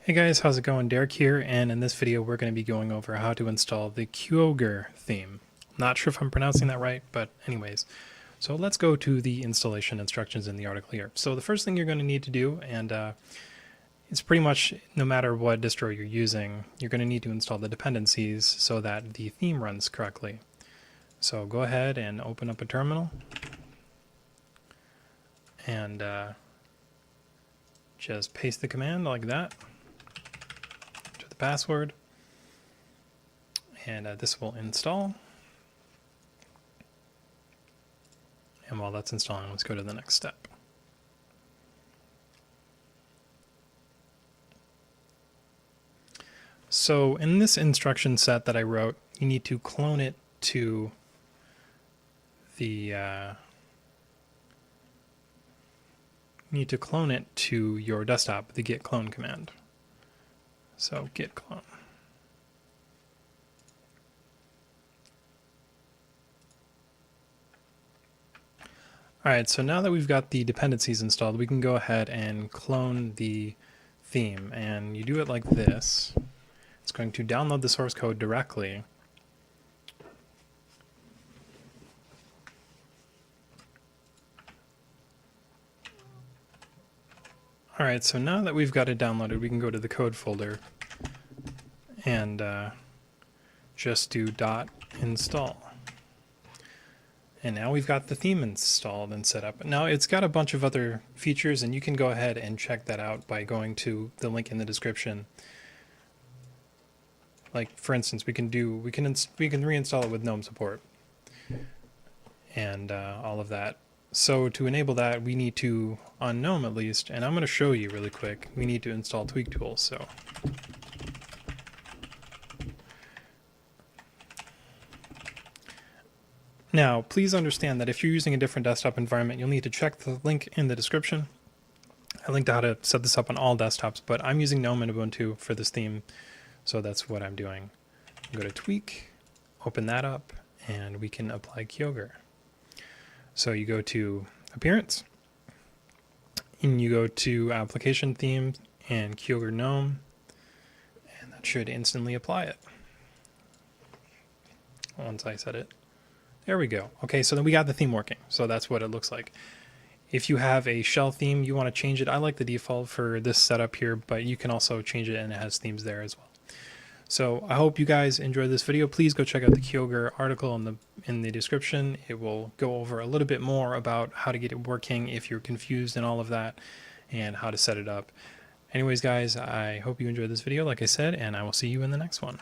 Hey guys, how's it going? Derek here, and in this video we're going to be going over how to install the Qogir theme. Not sure if I'm pronouncing that right, but anyways. So let's go to the installation instructions in the article here. So the first thing you're going to need to do, and it's pretty much no matter what distro you're using, you're going to need to install the dependencies so that the theme runs correctly. So go ahead and open up a terminal, and just paste the command like that. Password, and this will install. And while that's installing, let's go to the next step. So in this instruction set that I wrote, you need to clone it to your desktop, the git clone command. So git clone. Alright, so now that we've got the dependencies installed, we can go ahead and clone the theme. And you do it like this. It's going to download the source code directly. Alright, so now that we've got it downloaded, we can go to the code folder and just do .install. And now we've got the theme installed and set up. Now it's got a bunch of other features, and you can go ahead and check that out by going to the link in the description. Like for instance, we can reinstall it with GNOME support and all of that. So to enable that, we need to, on GNOME at least, and I'm going to show you really quick, we need to install tweak tools. So now please understand that if you're using a different desktop environment, you'll need to check the link in the description. I linked how to set this up on all desktops, but I'm using GNOME and Ubuntu for this theme, so that's what I'm doing. Go to tweak, open that up, and we can apply Qogir. So you go to Appearance, and you go to Application Theme and Qogir GNOME, and that should instantly apply it once I set it. There we go. Okay, so then we got the theme working. So that's what it looks like. If you have a shell theme, you want to change it. I like the default for this setup here, but you can also change it and it has themes there as well. So I hope you guys enjoyed this video. Please go check out the Qogir article in the description. It will go over a little bit more about how to get it working if you're confused and all of that, and how to set it up. Anyways, guys, I hope you enjoyed this video, like I said, and I will see you in the next one.